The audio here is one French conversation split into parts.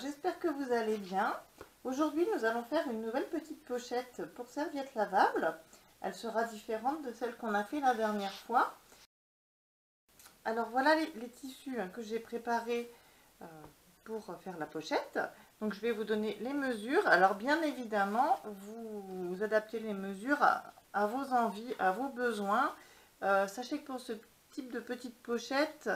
j'espère que vous allez bien. Aujourd'hui, nous allons faire une nouvelle petite pochette pour serviettes lavables. Elle sera différente de celle qu'on a fait la dernière fois. Alors voilà les tissus que j'ai préparés pour faire la pochette. Donc je vais vous donner les mesures. Alors bien évidemment, vous adaptez les mesures à vos envies, à vos besoins. Sachez que pour ce type de petite pochette,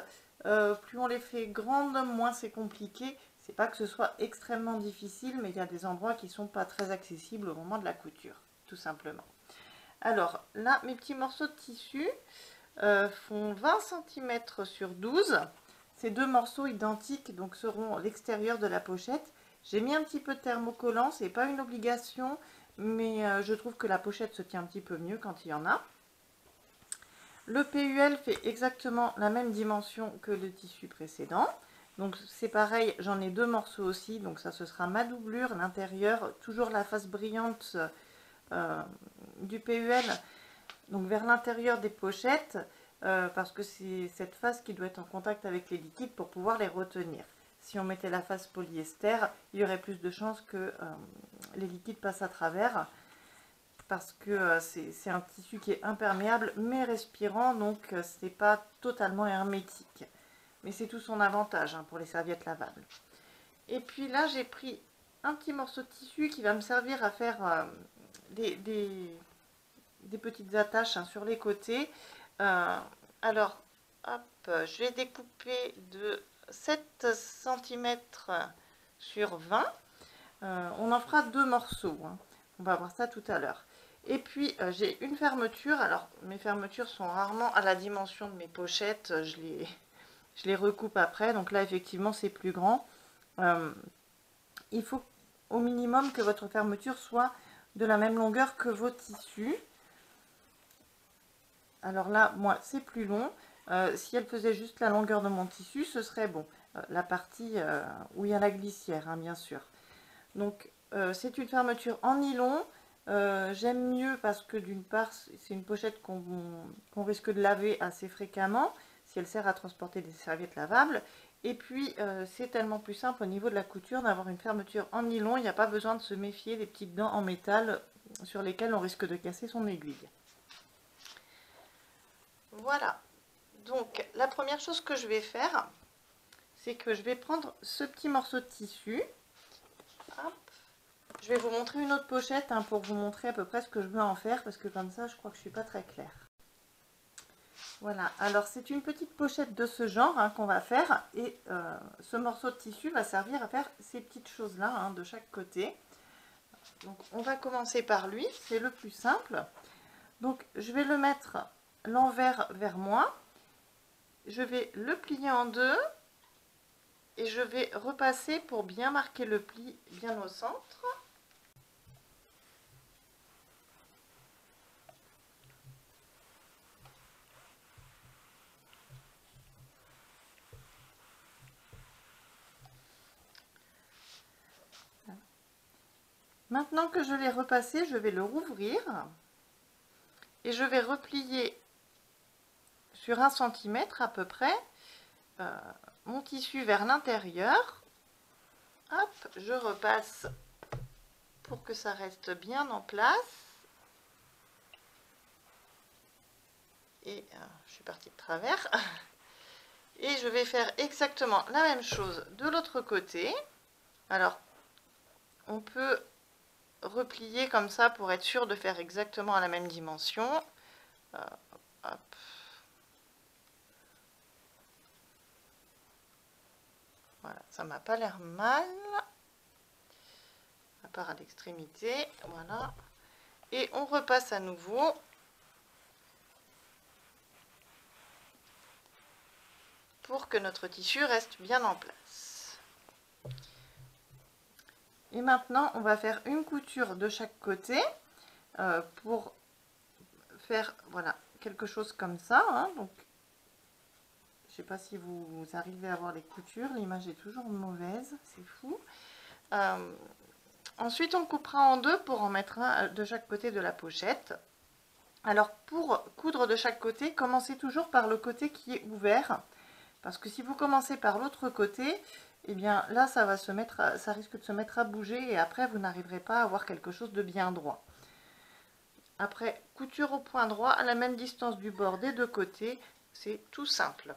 plus on les fait grandes, moins c'est compliqué. C'est pas que ce soit extrêmement difficile, mais il y a des endroits qui sont pas très accessibles au moment de la couture, tout simplement. Alors là, mes petits morceaux de tissu font 20 cm sur 12. Ces deux morceaux identiques donc seront l'extérieur de la pochette. J'ai mis un petit peu de thermocollant, c'est pas une obligation, mais je trouve que la pochette se tient un petit peu mieux quand il y en a. Le PUL fait exactement la même dimension que le tissu précédent. Donc c'est pareil, j'en ai deux morceaux aussi, donc ça ce sera ma doublure, l'intérieur, toujours la face brillante du PUL, donc vers l'intérieur des pochettes, parce que c'est cette face qui doit être en contact avec les liquides pour pouvoir les retenir. Si on mettait la face polyester, il y aurait plus de chances que les liquides passent à travers, parce que c'est un tissu qui est imperméable mais respirant, donc c'est pas totalement hermétique. Mais c'est tout son avantage pour les serviettes lavables. Et puis là, j'ai pris un petit morceau de tissu qui va me servir à faire des petites attaches sur les côtés. Alors, hop, je vais découper de 7 cm sur 20. On en fera deux morceaux. On va voir ça tout à l'heure. Et puis, j'ai une fermeture. Alors, mes fermetures sont rarement à la dimension de mes pochettes. Je les recoupe après. Donc là, effectivement, c'est plus grand. Il faut au minimum que votre fermeture soit de la même longueur que vos tissus. Alors là, moi, c'est plus long. Si elle faisait juste la longueur de mon tissu, ce serait bon. La partie où il y a la glissière, bien sûr. Donc, c'est une fermeture en nylon. J'aime mieux parce que d'une part, c'est une pochette qu'on risque de laver assez fréquemment, si elle sert à transporter des serviettes lavables. Et puis, c'est tellement plus simple au niveau de la couture d'avoir une fermeture en nylon. Il n'y a pas besoin de se méfier des petites dents en métal sur lesquelles on risque de casser son aiguille. Voilà. Donc, la première chose que je vais faire, c'est que je vais prendre ce petit morceau de tissu. Hop. Je vais vous montrer une autre pochette pour vous montrer à peu près ce que je veux en faire, parce que comme ça, je crois que je ne suis pas très claire. Voilà, alors c'est une petite pochette de ce genre qu'on va faire, et ce morceau de tissu va servir à faire ces petites choses-là de chaque côté. Donc on va commencer par lui, c'est le plus simple. Donc je vais le mettre l'envers vers moi, je vais le plier en deux, et je vais repasser pour bien marquer le pli bien au centre. Maintenant que je l'ai repassé, je vais le rouvrir et je vais replier sur 1 cm à peu près mon tissu vers l'intérieur. Hop, je repasse pour que ça reste bien en place. Et je suis partie de travers. Et je vais faire exactement la même chose de l'autre côté. Alors, on peut replier comme ça pour être sûr de faire exactement à la même dimension. Hop. Voilà, ça m'a pas l'air mal, à part à l'extrémité. Voilà, et on repasse à nouveau. Pour que notre tissu reste bien en place. Et maintenant, on va faire une couture de chaque côté pour faire voilà quelque chose comme ça. Donc, je ne sais pas si vous arrivez à voir les coutures. L'image est toujours mauvaise, c'est fou. Ensuite, on coupera en deux pour en mettre un de chaque côté de la pochette. Alors, pour coudre de chaque côté, commencez toujours par le côté qui est ouvert. Parce que si vous commencez par l'autre côté, eh bien là ça risque de se mettre à bouger et après vous n'arriverez pas à avoir quelque chose de bien droit. Après, couture au point droit à la même distance du bord des deux côtés, c'est tout simple.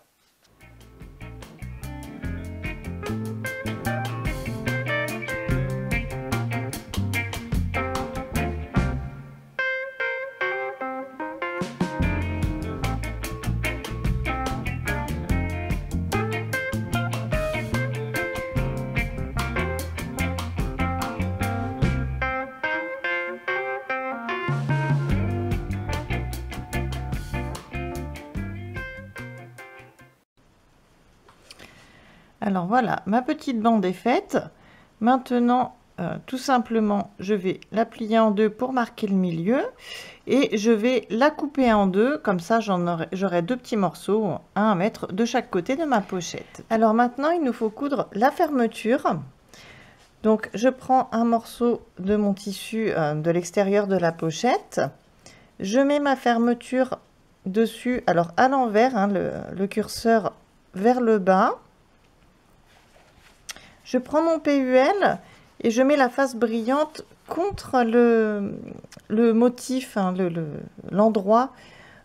Alors voilà, ma petite bande est faite. Maintenant, tout simplement, je vais la plier en deux pour marquer le milieu. Et je vais la couper en deux, comme ça j'aurai deux petits morceaux, un à mettre de chaque côté de ma pochette. Alors maintenant, il nous faut coudre la fermeture. Donc je prends un morceau de mon tissu de l'extérieur de la pochette. Je mets ma fermeture dessus, alors à l'envers, hein, le curseur vers le bas. Je prends mon PUL et je mets la face brillante contre le motif, hein, l'endroit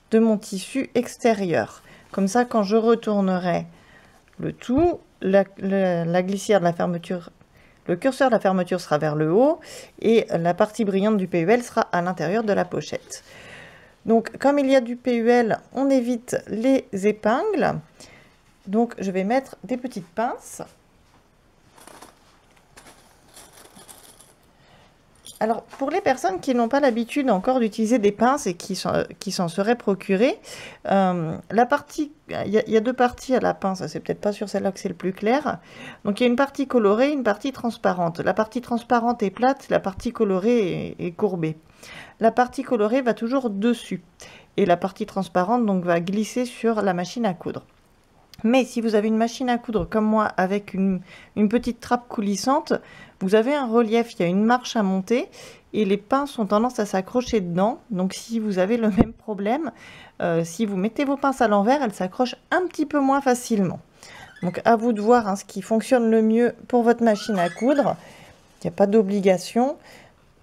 de mon tissu extérieur. Comme ça, quand je retournerai le tout, la glissière de la fermeture, le curseur de la fermeture sera vers le haut et la partie brillante du PUL sera à l'intérieur de la pochette. Donc, comme il y a du PUL, on évite les épingles. Donc, je vais mettre des petites pinces. Alors, pour les personnes qui n'ont pas l'habitude encore d'utiliser des pinces et qui s'en seraient procurées, il y a deux parties à la pince, c'est peut-être pas sur celle-là que c'est le plus clair. Donc, il y a une partie colorée et une partie transparente. La partie transparente est plate, la partie colorée est courbée. La partie colorée va toujours dessus et la partie transparente donc va glisser sur la machine à coudre. Mais si vous avez une machine à coudre comme moi avec une petite trappe coulissante, vous avez un relief, il y a une marche à monter et les pinces ont tendance à s'accrocher dedans. Donc si vous avez le même problème, si vous mettez vos pinces à l'envers, elles s'accrochent un petit peu moins facilement. Donc à vous de voir hein, ce qui fonctionne le mieux pour votre machine à coudre. Il n'y a pas d'obligation.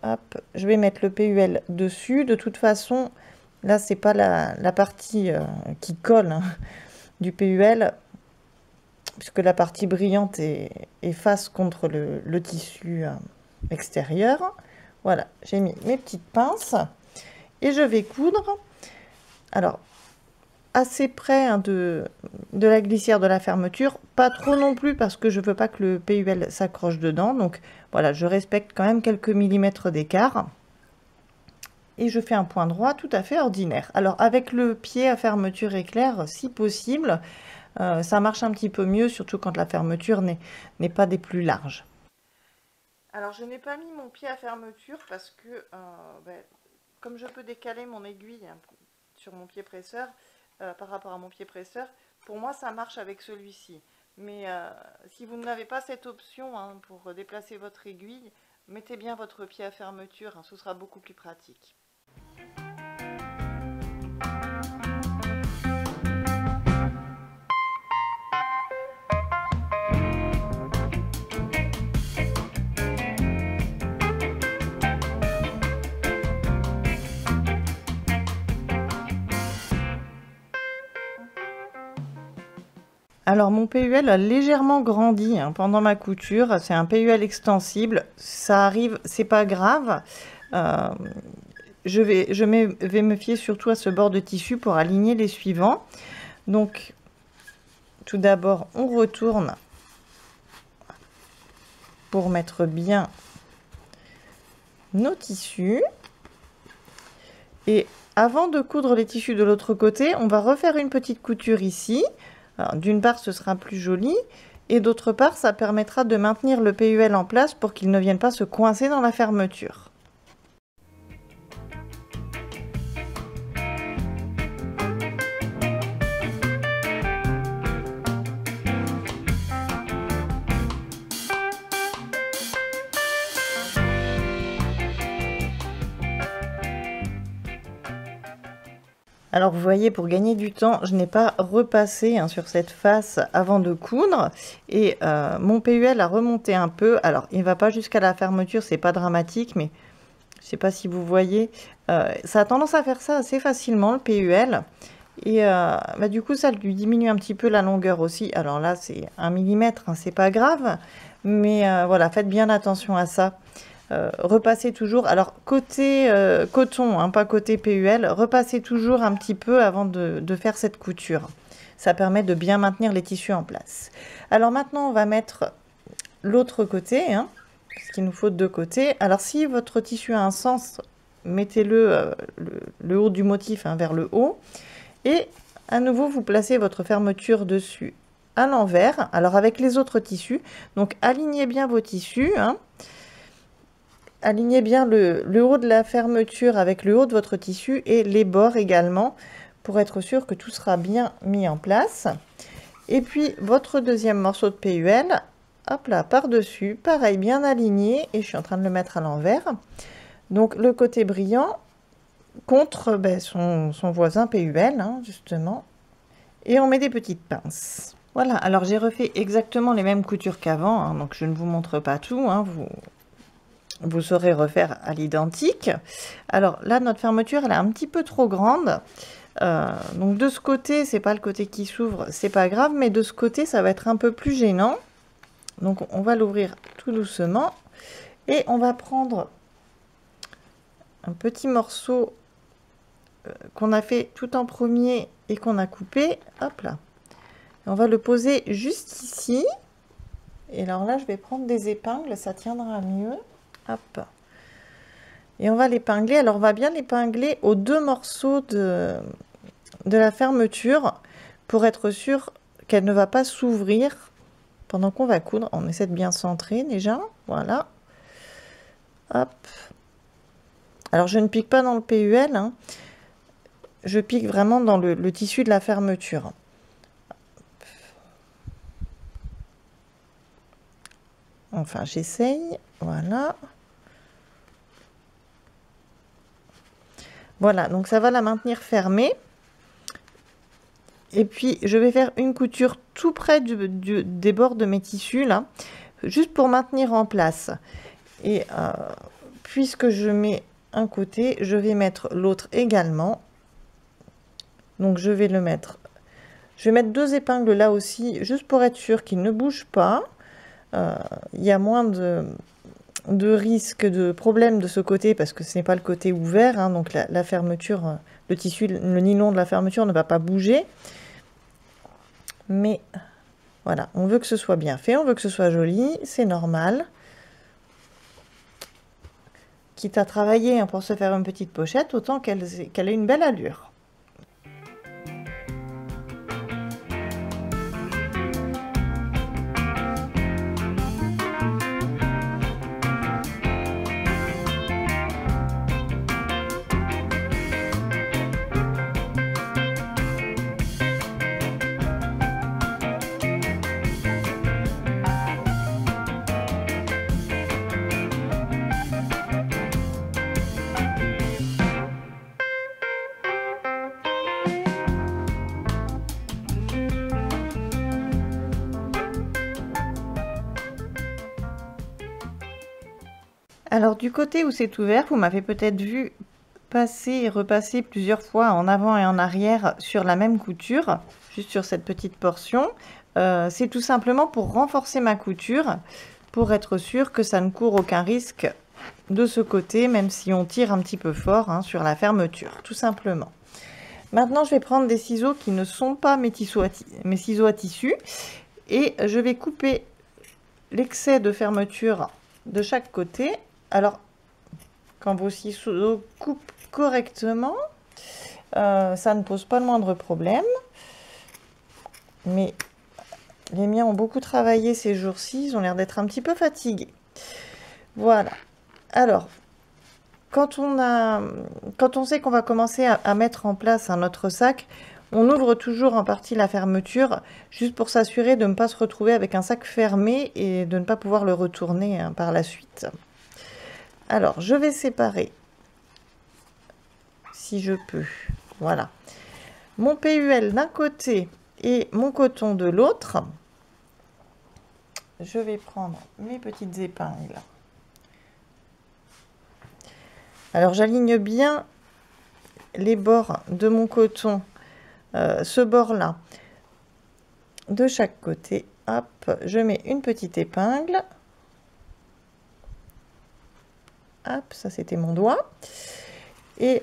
Hop, je vais mettre le PUL dessus. De toute façon, là c'est pas la partie qui colle. Hein, du PUL, puisque la partie brillante est face contre le tissu extérieur. Voilà, j'ai mis mes petites pinces et je vais coudre. Alors, assez près hein, de la glissière de la fermeture, pas trop non plus parce que je veux pas que le PUL s'accroche dedans. Donc voilà, je respecte quand même quelques millimètres d'écart. Et je fais un point droit tout à fait ordinaire. Alors avec le pied à fermeture éclair, si possible, ça marche un petit peu mieux, surtout quand la fermeture n'est pas des plus larges. Alors je n'ai pas mis mon pied à fermeture parce que comme je peux décaler mon aiguille hein, sur mon pied presseur par rapport à mon pied presseur, pour moi ça marche avec celui-ci. Mais si vous n'avez pas cette option hein, pour déplacer votre aiguille, mettez bien votre pied à fermeture, hein, ce sera beaucoup plus pratique. Alors mon PUL a légèrement grandi hein, pendant ma couture, c'est un PUL extensible, ça arrive, c'est pas grave. Je vais me fier surtout à ce bord de tissu pour aligner les suivants. Donc tout d'abord on retourne pour mettre bien nos tissus. Et avant de coudre les tissus de l'autre côté, on va refaire une petite couture ici. D'une part, ce sera plus joli, et d'autre part, ça permettra de maintenir le PUL en place pour qu'il ne vienne pas se coincer dans la fermeture. Alors vous voyez, pour gagner du temps, je n'ai pas repassé sur cette face avant de coudre. Et mon PUL a remonté un peu. Alors il ne va pas jusqu'à la fermeture, c'est pas dramatique, mais je ne sais pas si vous voyez. Ça a tendance à faire ça assez facilement, le PUL. Et du coup, ça lui diminue un petit peu la longueur aussi. Alors là, c'est 1 mm, c'est pas grave. Mais voilà, faites bien attention à ça. Repassez toujours, alors côté coton, pas côté PUL, repassez toujours un petit peu avant de faire cette couture. Ça permet de bien maintenir les tissus en place. Alors maintenant, on va mettre l'autre côté, parce qu'il nous faut deux côtés. Alors si votre tissu a un sens, mettez-le le haut du motif vers le haut. Et à nouveau, vous placez votre fermeture dessus à l'envers, alors avec les autres tissus. Donc alignez bien vos tissus, Alignez bien le haut de la fermeture avec le haut de votre tissu et les bords également pour être sûr que tout sera bien mis en place. Et puis votre deuxième morceau de PUL, hop là, par-dessus, pareil, bien aligné, et je suis en train de le mettre à l'envers. Donc le côté brillant contre son voisin PUL, justement. Et on met des petites pinces. Voilà, alors j'ai refait exactement les mêmes coutures qu'avant, donc je ne vous montre pas tout, vous saurez refaire à l'identique. Alors là, notre fermeture, elle est un petit peu trop grande. Donc de ce côté, c'est pas le côté qui s'ouvre, c'est pas grave, mais de ce côté, ça va être un peu plus gênant. Donc on va l'ouvrir tout doucement. Et on va prendre un petit morceau qu'on a fait tout en premier et qu'on a coupé. Hop là. Et on va le poser juste ici. Et alors là, je vais prendre des épingles, ça tiendra mieux. Hop. Et on va l'épingler. Alors on va bien l'épingler aux deux morceaux de la fermeture pour être sûr qu'elle ne va pas s'ouvrir pendant qu'on va coudre. On essaie de bien centrer déjà. Voilà. Hop. Alors je ne pique pas dans le PUL. Je pique vraiment dans le tissu de la fermeture. Enfin, j'essaye. Voilà. Voilà, donc ça va la maintenir fermée. Et puis, je vais faire une couture tout près des bords de mes tissus, là, juste pour maintenir en place. Et puisque je mets un côté, je vais mettre l'autre également. Donc, je vais le mettre... Je vais mettre deux épingles là aussi, juste pour être sûr qu'il ne bouge pas. Il y a moins de risque de problème de ce côté parce que ce n'est pas le côté ouvert, donc la fermeture, le tissu, le nylon de la fermeture ne va pas bouger. Mais voilà, on veut que ce soit bien fait, on veut que ce soit joli, c'est normal. Quitte à travailler pour se faire une petite pochette, autant qu'elle ait une belle allure. Alors du côté où c'est ouvert, vous m'avez peut-être vu passer et repasser plusieurs fois en avant et en arrière sur la même couture, juste sur cette petite portion. C'est tout simplement pour renforcer ma couture, pour être sûr que ça ne court aucun risque de ce côté, même si on tire un petit peu fort sur la fermeture, tout simplement. Maintenant, je vais prendre des ciseaux qui ne sont pas mes ciseaux à tissu, et je vais couper l'excès de fermeture de chaque côté. Alors, quand vos ciseaux coupent correctement, ça ne pose pas le moindre problème. Mais les miens ont beaucoup travaillé ces jours-ci, ils ont l'air d'être un petit peu fatigués. Voilà. Alors, quand on sait qu'on va commencer à mettre en place notre sac, on ouvre toujours en partie la fermeture, juste pour s'assurer de ne pas se retrouver avec un sac fermé et de ne pas pouvoir le retourner par la suite. Alors, je vais séparer, si je peux, voilà, mon PUL d'un côté et mon coton de l'autre, je vais prendre mes petites épingles. Alors j'aligne bien les bords de mon coton, ce bord-là, de chaque côté. Hop, je mets une petite épingle. Hop, ça c'était mon doigt. Et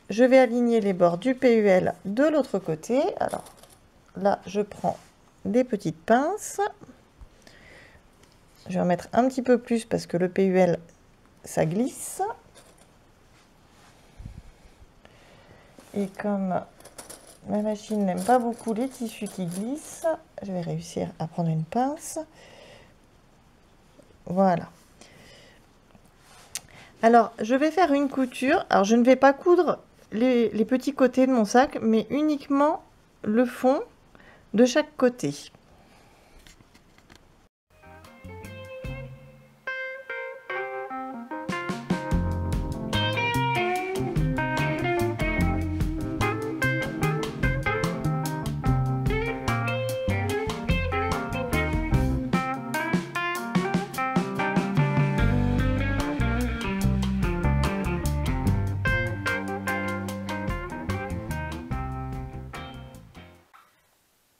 je vais aligner les bords du PUL de l'autre côté. Alors là, je prends des petites pinces. Je vais en mettre un petit peu plus parce que le PUL, ça glisse. Et comme ma machine n'aime pas beaucoup les tissus qui glissent, je vais réussir à prendre une pince. Voilà. Alors, je vais faire une couture. Alors, je ne vais pas coudre les petits côtés de mon sac, mais uniquement le fond de chaque côté.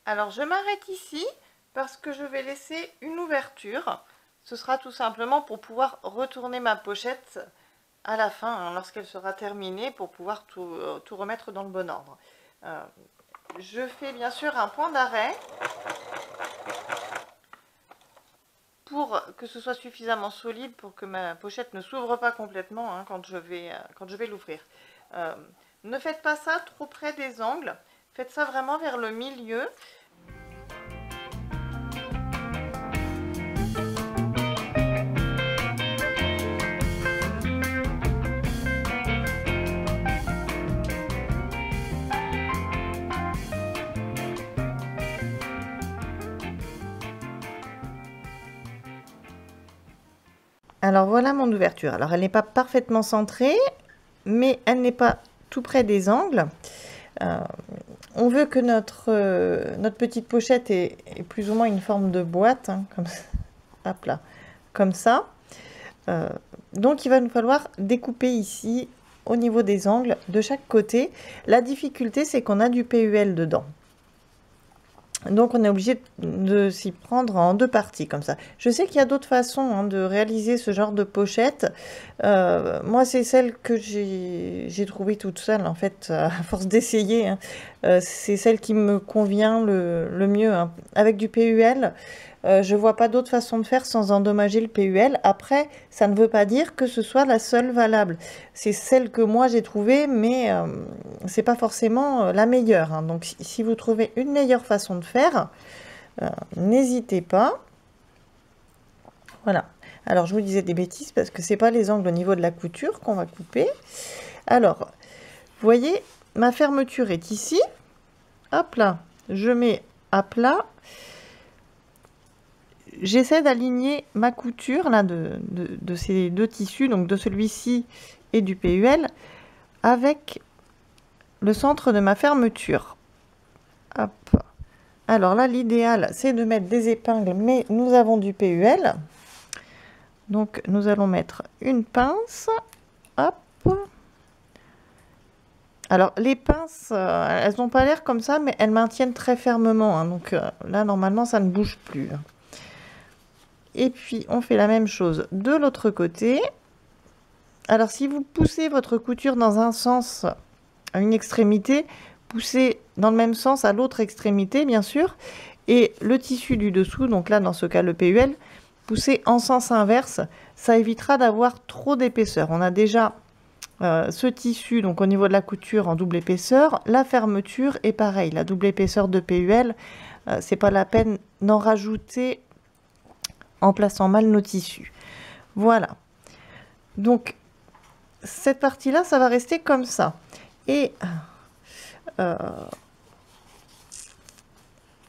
Alors je m'arrête ici parce que je vais laisser une ouverture. Ce sera tout simplement pour pouvoir retourner ma pochette à la fin, hein, lorsqu'elle sera terminée, pour pouvoir tout remettre dans le bon ordre. Je fais bien sûr un point d'arrêt pour que ce soit suffisamment solide pour que ma pochette ne s'ouvre pas complètement, hein, quand je vais l'ouvrir. Ne faites pas ça trop près des angles, faites ça vraiment vers le milieu. Alors voilà mon ouverture. Alors elle n'est pas parfaitement centrée, mais elle n'est pas tout près des angles. On veut que notre petite pochette ait plus ou moins une forme de boîte, hein, comme ça. Hop là, comme ça. Donc il va nous falloir découper ici au niveau des angles de chaque côté. La difficulté, c'est qu'on a du PUL dedans. Donc on est obligé de s'y prendre en deux parties comme ça. Je sais qu'il y a d'autres façons, hein, de réaliser ce genre de pochette. Moi c'est celle que j'ai trouvée toute seule en fait, à force d'essayer, hein. C'est celle qui me convient le mieux, hein. Avec du PUL, je vois pas d'autre façon de faire sans endommager le PUL. Après, ça ne veut pas dire que ce soit la seule valable. C'est celle que moi j'ai trouvée, mais c'est pas forcément la meilleure, hein. Donc si vous trouvez une meilleure façon de faire, n'hésitez pas. Voilà. Alors je vous disais des bêtises parce que c'est pas les angles au niveau de la couture qu'on va couper. Alors, vous voyez, ma fermeture est ici. Hop là, je mets à plat. J'essaie d'aligner ma couture là de ces deux tissus, donc de celui-ci et du PUL, avec le centre de ma fermeture. Hop. Alors là, l'idéal, c'est de mettre des épingles, mais nous avons du PUL. Donc, nous allons mettre une pince. Hop. Alors, les pinces, elles n'ont pas l'air comme ça, mais elles maintiennent très fermement, hein. Donc là, normalement, ça ne bouge plus. Et puis, on fait la même chose de l'autre côté. Alors, si vous poussez votre couture dans un sens, à une extrémité, poussez dans le même sens à l'autre extrémité, bien sûr. Et le tissu du dessous, donc là, dans ce cas, le PUL, poussez en sens inverse. Ça évitera d'avoir trop d'épaisseur. On a déjà ce tissu, donc au niveau de la couture, en double épaisseur. La fermeture est pareil. La double épaisseur de PUL, c'est pas la peine d'en rajouter en plaçant mal nos tissus. Voilà. Donc, cette partie-là, ça va rester comme ça. Et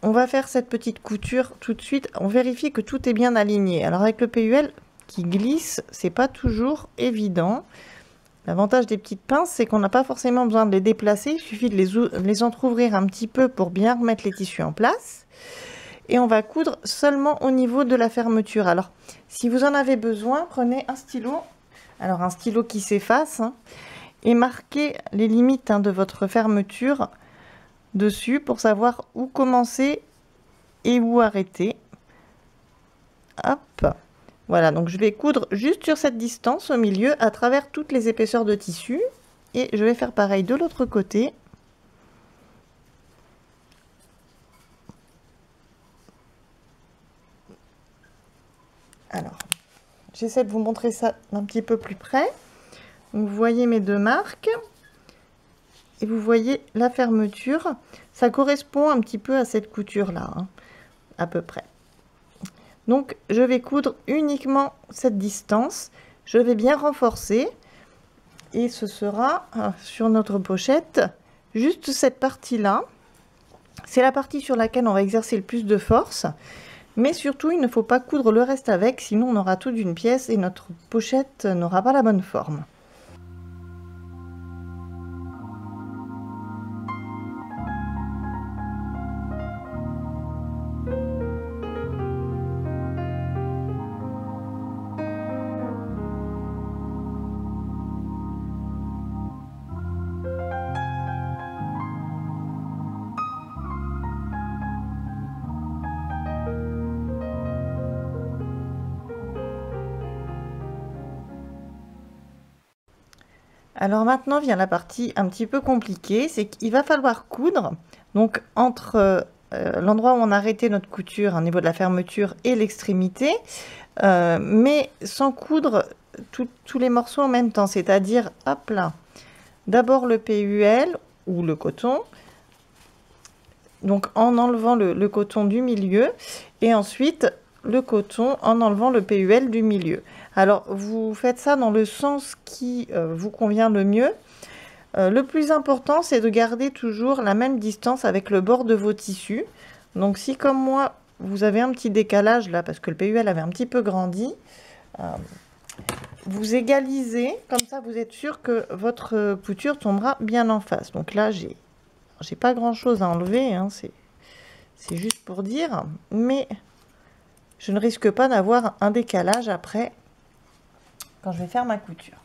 on va faire cette petite couture tout de suite. On vérifie que tout est bien aligné. Alors, avec le PUL qui glisse, c'est pas toujours évident. L'avantage des petites pinces, c'est qu'on n'a pas forcément besoin de les déplacer, il suffit de les entrouvrir un petit peu pour bien remettre les tissus en place. Et on va coudre seulement au niveau de la fermeture. Alors, si vous en avez besoin, prenez un stylo. Alors, un stylo qui s'efface, hein, et marquez les limites de votre fermeture dessus pour savoir où commencer et où arrêter. Hop. Voilà, donc je vais coudre juste sur cette distance au milieu à travers toutes les épaisseurs de tissu. Et je vais faire pareil de l'autre côté. Alors, j'essaie de vous montrer ça un petit peu plus près. Donc, vous voyez mes deux marques. Et vous voyez la fermeture. Ça correspond un petit peu à cette couture-là, hein, à peu près. Donc, je vais coudre uniquement cette distance. Je vais bien renforcer. Et ce sera sur notre pochette, juste cette partie-là. C'est la partie sur laquelle on va exercer le plus de force. Mais surtout, il ne faut pas coudre le reste avec, sinon on aura tout d'une pièce et notre pochette n'aura pas la bonne forme. Alors maintenant vient la partie un petit peu compliquée, c'est qu'il va falloir coudre, donc entre l'endroit où on a arrêté notre couture au niveau de la fermeture et l'extrémité, mais sans coudre tous les morceaux en même temps, c'est-à-dire, hop là, d'abord le PUL ou le coton, donc en enlevant le coton du milieu, et ensuite le coton en enlevant le PUL du milieu. Alors, vous faites ça dans le sens qui vous convient le mieux. Le plus important, c'est de garder toujours la même distance avec le bord de vos tissus. Donc, si comme moi, vous avez un petit décalage là, parce que le PUL avait un petit peu grandi, vous égalisez, comme ça vous êtes sûr que votre couture tombera bien en face. Donc là, j'ai pas grand-chose à enlever, hein, c'est juste pour dire, mais je ne risque pas d'avoir un décalage après quand je vais faire ma couture.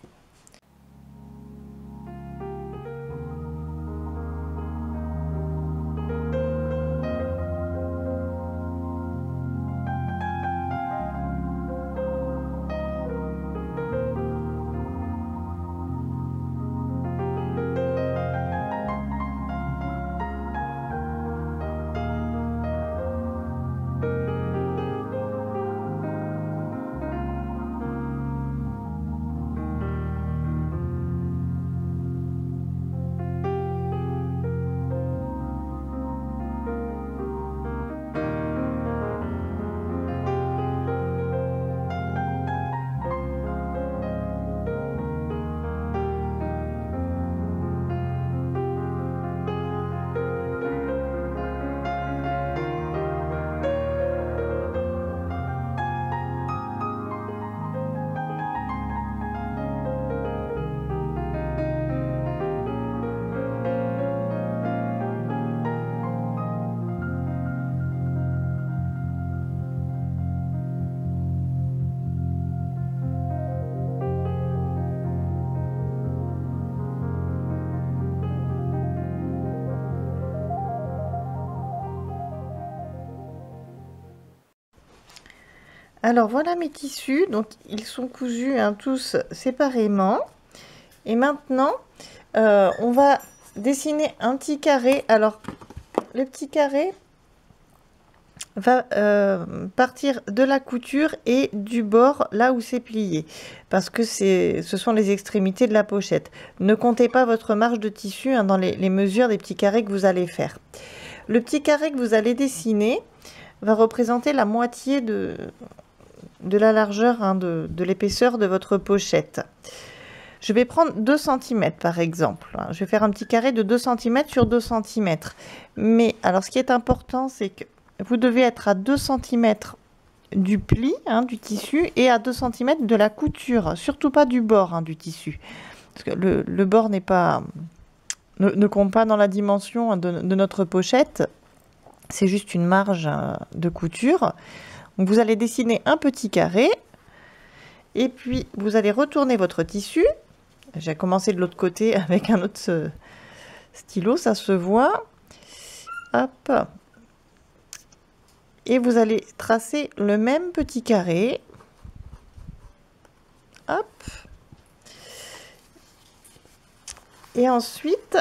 Alors voilà mes tissus, donc ils sont cousus tous séparément. Et maintenant, on va dessiner un petit carré. Alors le petit carré va partir de la couture et du bord là où c'est plié, parce que ce sont les extrémités de la pochette. Ne comptez pas votre marge de tissu dans les mesures des petits carrés que vous allez faire. Le petit carré que vous allez dessiner va représenter la moitié de la largeur de l'épaisseur de votre pochette. Je vais prendre 2 cm par exemple. Je vais faire un petit carré de 2 cm sur 2 cm. Mais alors ce qui est important, c'est que vous devez être à 2 cm du pli du tissu et à 2 cm de la couture, surtout pas du bord du tissu. parce que le bord n'est pas, ne compte pas dans la dimension de notre pochette. C'est juste une marge de couture. Donc vous allez dessiner un petit carré. Et puis vous allez retourner votre tissu. J'ai commencé de l'autre côté avec un autre stylo, ça se voit. Hop. Et vous allez tracer le même petit carré. Hop. Et ensuite,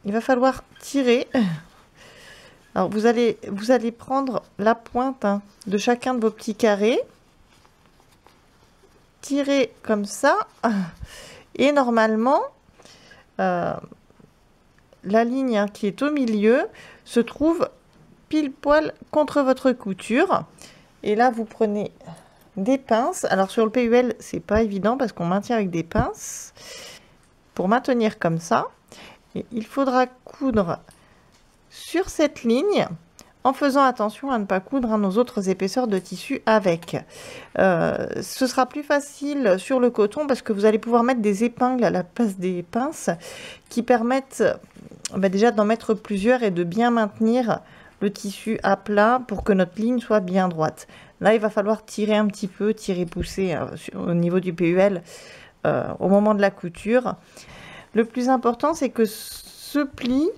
il va falloir tirer. Alors vous allez prendre la pointe de chacun de vos petits carrés. Tirer comme ça. Et normalement, la ligne qui est au milieu se trouve pile poil contre votre couture. Et là, vous prenez des pinces. Alors sur le PUL, c'est pas évident parce qu'on maintient avec des pinces. Pour maintenir comme ça, et il faudra coudre sur cette ligne en faisant attention à ne pas coudre nos autres épaisseurs de tissu avec. Ce sera plus facile sur le coton parce que vous allez pouvoir mettre des épingles à la place des pinces qui permettent déjà d'en mettre plusieurs et de bien maintenir le tissu à plat pour que notre ligne soit bien droite. Là, il va falloir tirer un petit peu, pousser au niveau du PUL au moment de la couture. Le plus important, c'est que ce pli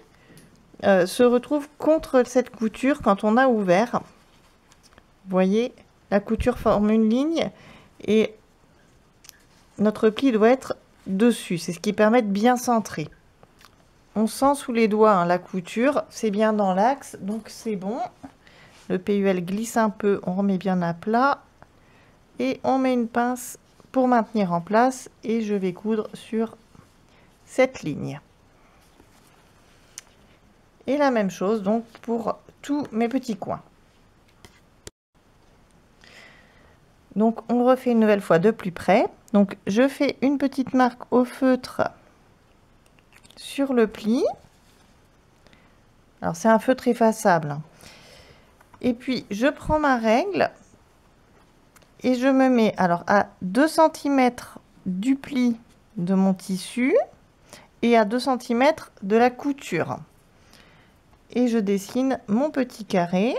se retrouve contre cette couture quand on a ouvert. Vous voyez, la couture forme une ligne et notre pli doit être dessus. C'est ce qui permet de bien centrer. On sent sous les doigts la couture, c'est bien dans l'axe, donc c'est bon. Le PUL glisse un peu, on remet bien à plat et on met une pince pour maintenir en place et je vais coudre sur cette ligne. Et la même chose donc pour tous mes petits coins. Donc on refait une nouvelle fois de plus près. Donc je fais une petite marque au feutre sur le pli. Alors c'est un feutre effaçable. Et puis je prends ma règle et je me mets alors à 2 cm du pli de mon tissu et à 2 cm de la couture. Et je dessine mon petit carré.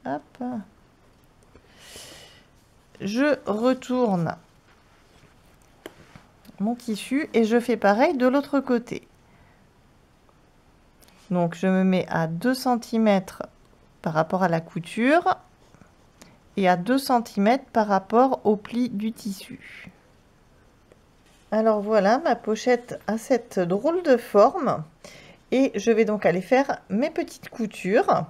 Hop. Je retourne mon tissu et je fais pareil de l'autre côté. Donc je me mets à 2 cm par rapport à la couture et à 2 cm par rapport au pli du tissu. Alors voilà, ma pochette a cette drôle de forme et je vais donc aller faire mes petites coutures.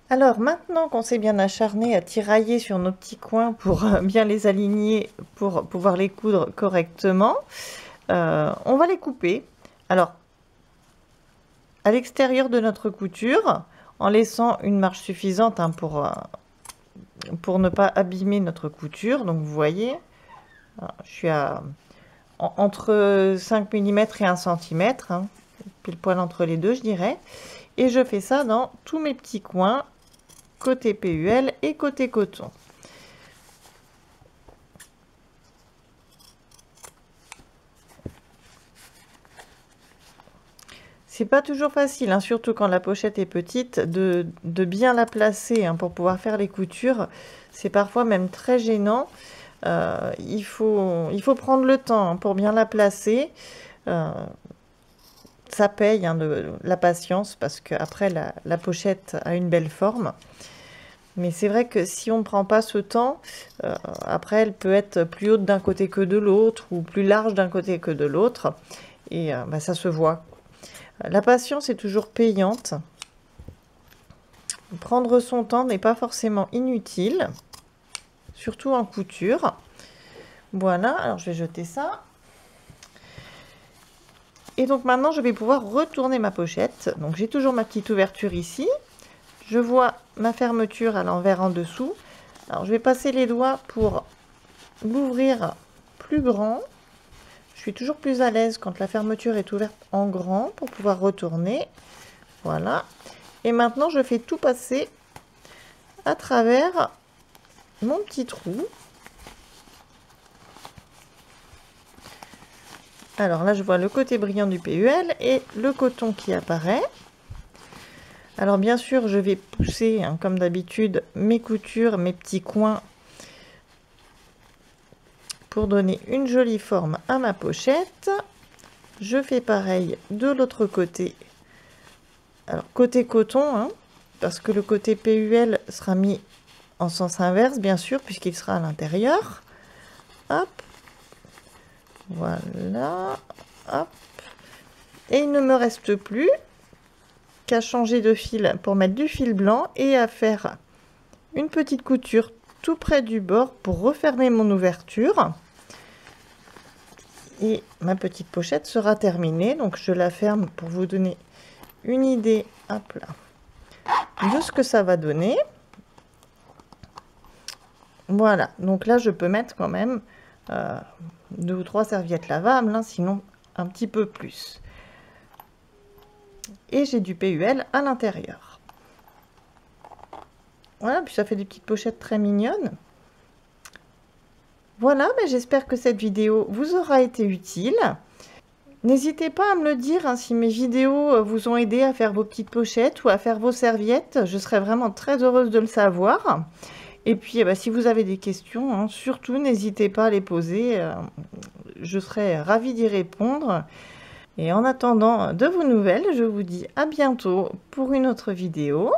Alors maintenant qu'on s'est bien acharné à tirailler sur nos petits coins pour bien les aligner, pour pouvoir les coudre correctement, on va les couper. Alors, à l'extérieur de notre couture, en laissant une marge suffisante pour ne pas abîmer notre couture. Donc vous voyez, je suis entre 5 mm et 1 cm, pile poil entre les deux je dirais. Et je fais ça dans tous mes petits coins, côté PUL et côté coton. C'est pas toujours facile, hein, surtout quand la pochette est petite, de bien la placer hein, pour pouvoir faire les coutures. C'est parfois même très gênant. Il faut prendre le temps hein, pour bien la placer. Ça paye hein, la patience parce qu'après la pochette a une belle forme. Mais c'est vrai que si on ne prend pas ce temps, après elle peut être plus haute d'un côté que de l'autre ou plus large d'un côté que de l'autre. Et bah, ça se voit. La patience est toujours payante. Prendre son temps n'est pas forcément inutile, surtout en couture. Voilà, alors je vais jeter ça. Et donc maintenant, je vais pouvoir retourner ma pochette. Donc j'ai toujours ma petite ouverture ici. Je vois ma fermeture à l'envers en dessous. Alors je vais passer les doigts pour l'ouvrir plus grand. Je suis toujours plus à l'aise quand la fermeture est ouverte en grand pour pouvoir retourner. Voilà. Et maintenant, je fais tout passer à travers mon petit trou. Alors là, je vois le côté brillant du PUL et le coton qui apparaît. Alors bien sûr, je vais pousser, hein, comme d'habitude, mes coutures, mes petits coins pour donner une jolie forme à ma pochette. Je fais pareil de l'autre côté. Alors côté coton, hein, parce que le côté PUL sera mis en sens inverse, bien sûr, puisqu'il sera à l'intérieur. Hop. Voilà. Hop. Et il ne me reste plus qu'à changer de fil pour mettre du fil blanc et à faire une petite couture tout près du bord pour refermer mon ouverture. Et ma petite pochette sera terminée. Donc je la ferme pour vous donner une idée, hop là, de ce que ça va donner. Voilà, donc là je peux mettre quand même 2 ou 3 serviettes lavables, hein, sinon un petit peu plus. Et j'ai du PUL à l'intérieur. Voilà, puis ça fait des petites pochettes très mignonnes. Voilà, mais j'espère que cette vidéo vous aura été utile. N'hésitez pas à me le dire hein, si mes vidéos vous ont aidé à faire vos petites pochettes ou à faire vos serviettes. Je serais vraiment très heureuse de le savoir. Et puis, si vous avez des questions, hein, surtout n'hésitez pas à les poser. Je serai ravie d'y répondre. Et en attendant de vos nouvelles, je vous dis à bientôt pour une autre vidéo.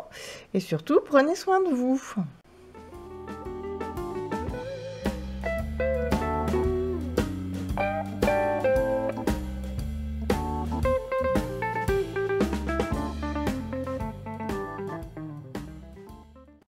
Et surtout, prenez soin de vous.